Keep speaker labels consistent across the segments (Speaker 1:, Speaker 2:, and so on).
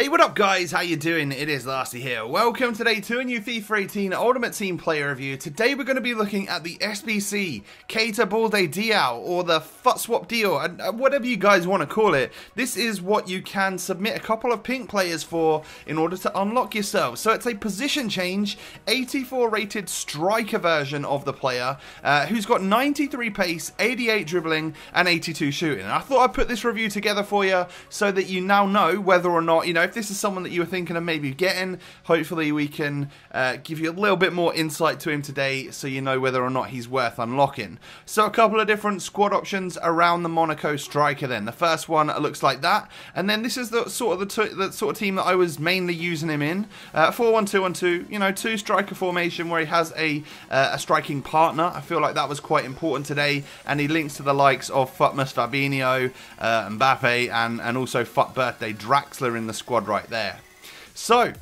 Speaker 1: Hey, what up guys, how you doing? It is Lasty here. Welcome today to a new FIFA 18 Ultimate Team player review. Today we're going to be looking at the SBC, Keita Balde Diao, or the FUTWIZ deal, and whatever you guys want to call it. This is what you can submit a couple of pink players for in order to unlock yourself. So it's a position change, 84 rated striker version of the player, who's got 93 pace, 88 dribbling, and 82 shooting. And I thought I'd put this review together for you so that you now know whether or not, if this is someone that you were thinking of maybe getting, hopefully we can give you a little bit more insight to him today so you know whether or not he's worth unlocking. So a couple of different squad options around the Monaco striker then. The first one looks like that, and then this is the sort of team that I was mainly using him in. 4-1-2-1-2, two striker formation where he has a striking partner. I feel like that was quite important today, and he links to the likes of FUTWIZ Fabinho, Mbappe, and also FUT Birthday Draxler in the squad right there. So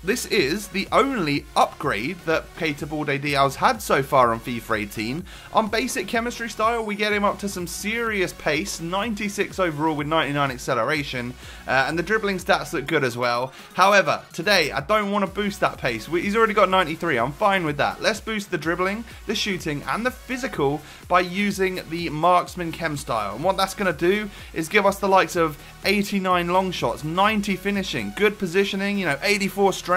Speaker 1: this is the only upgrade that Keita Balde Diao's had so far on FIFA 18. On basic chemistry style, we get him up to some serious pace, 96 overall with 99 acceleration, and the dribbling stats look good as well. However, today, I don't want to boost that pace. He's already got 93, I'm fine with that. Let's boost the dribbling, the shooting, and the physical by using the marksman chem style. And what that's going to do is give us the likes of 89 long shots, 90 finishing, good positioning, 84 strength,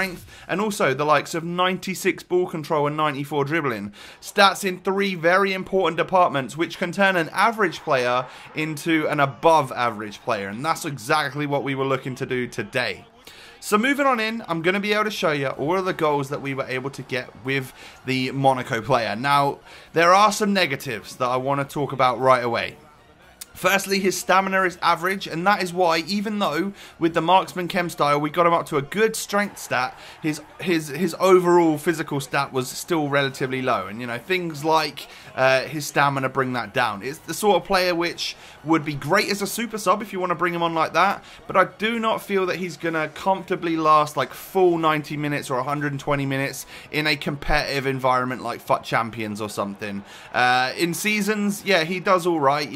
Speaker 1: and also the likes of 96 ball control and 94 dribbling. Stats in three very important departments which can turn an average player into an above average player, and that's exactly what we were looking to do today. So moving on in, I'm going to be able to show you all of the goals that we were able to get with the Monaco player. Now, there are some negatives that I want to talk about right away. Firstly, his stamina is average, and that is why, even though with the marksman chem style we got him up to a good strength stat, his overall physical stat was still relatively low. And things like his stamina bring that down. It's the sort of player which would be great as a super sub if you want to bring him on like that, but I do not feel that he's going to comfortably last like full 90 minutes or 120 minutes in a competitive environment like FUT Champions or something. In seasons, yeah, he does all right,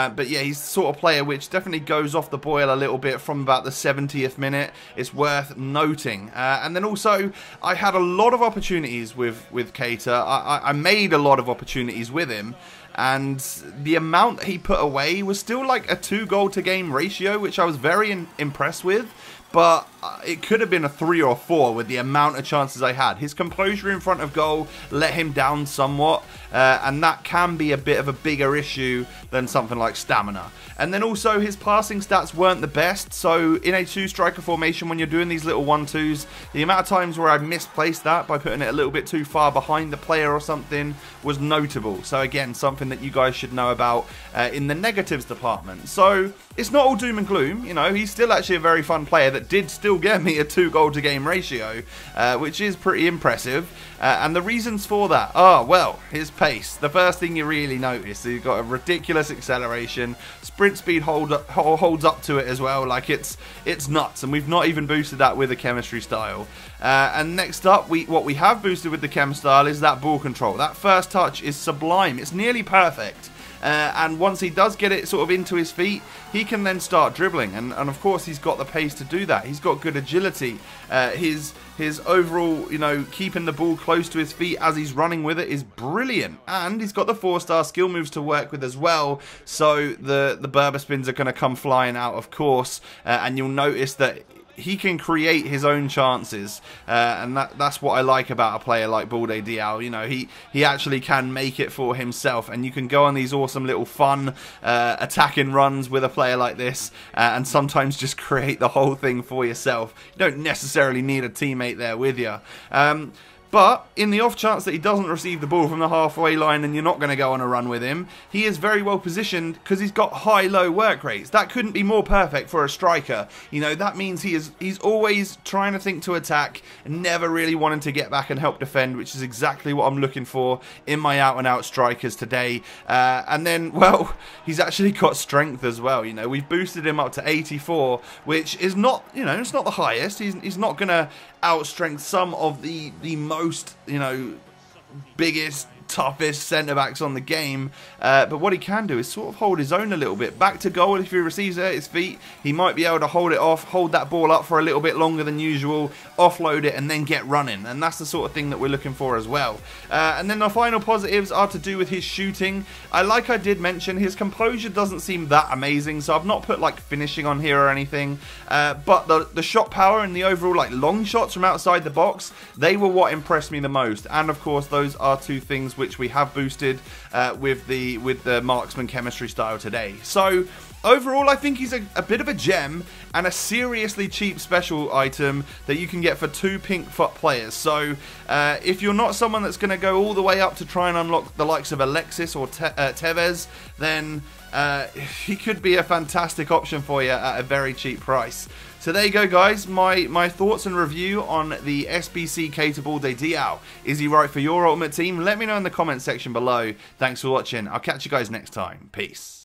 Speaker 1: but yeah, he's the sort of player which definitely goes off the boil a little bit from about the 70th minute. It's worth noting. And then also, I had a lot of opportunities with Keita. I made a lot of opportunities with him, and the amount that he put away was still like a 2-goal to game ratio, which I was very impressed with. But it could have been a 3 or 4 with the amount of chances I had. His composure in front of goal let him down somewhat, and that can be a bit of a bigger issue than something like stamina. And then also his passing stats weren't the best, so in a 2-striker formation when you're doing these little 1-2s, the amount of times where I misplaced that by putting it a little bit too far behind the player or something was notable. So again, something that you guys should know about in the negatives department. So it's not all doom and gloom, he's still actually a very fun player that did still get me a 2-goal to game ratio, which is pretty impressive. And the reasons for that are, well, his pace. The first thing you really notice, he's got a ridiculous acceleration. Sprint speed holds up to it as well. Like it's nuts, and we've not even boosted that with a chemistry style. And next up, what we have boosted with the chem style is that ball control. That first touch is sublime. It's nearly perfect. And once he does get it sort of into his feet, he can then start dribbling, and of course he's got the pace to do that. He's got good agility. His overall, keeping the ball close to his feet as he's running with it is brilliant, and he's got the 4-star skill moves to work with as well. So the Berber spins are going to come flying out, of course, and you'll notice that he can create his own chances, and that's what I like about a player like Balde Diao. He actually can make it for himself, and you can go on these awesome little fun attacking runs with a player like this, and sometimes just create the whole thing for yourself. You don't necessarily need a teammate there with you. But in the off chance that he doesn't receive the ball from the halfway line and you're not going to go on a run with him, he is very well positioned because he's got high-low work rates. That couldn't be more perfect for a striker. That means he's always trying to think to attack and never really wanting to get back and help defend, which is exactly what I'm looking for in my out-and-out strikers today. And then, well, he's actually got strength as well. We've boosted him up to 84, which is not, it's not the highest. He's not going to outstrength some of the most, biggest toughest centre-backs on the game, but what he can do is sort of hold his own a little bit. Back to goal, if he receives it at his feet, he might be able to hold it off, hold that ball up for a little bit longer than usual, offload it, and then get running, and that's the sort of thing that we're looking for as well. And then the final positives are to do with his shooting. Like I did mention, his composure doesn't seem that amazing, so I've not put like finishing on here or anything, but the shot power and the overall like long shots from outside the box, they were what impressed me the most. And of course those are two things which we have boosted with the marksman chemistry style today. So overall, I think he's a bit of a gem and a seriously cheap special item that you can get for 2 pink FUT players. So if you're not someone that's going to go all the way up to try and unlock the likes of Alexis or Tevez, then he could be a fantastic option for you at a very cheap price. So there you go, guys, my thoughts and review on the SBC Keita Balde Diao. Is he right for your ultimate team? Let me know in the comment section below. Thanks for watching. I'll catch you guys next time. Peace.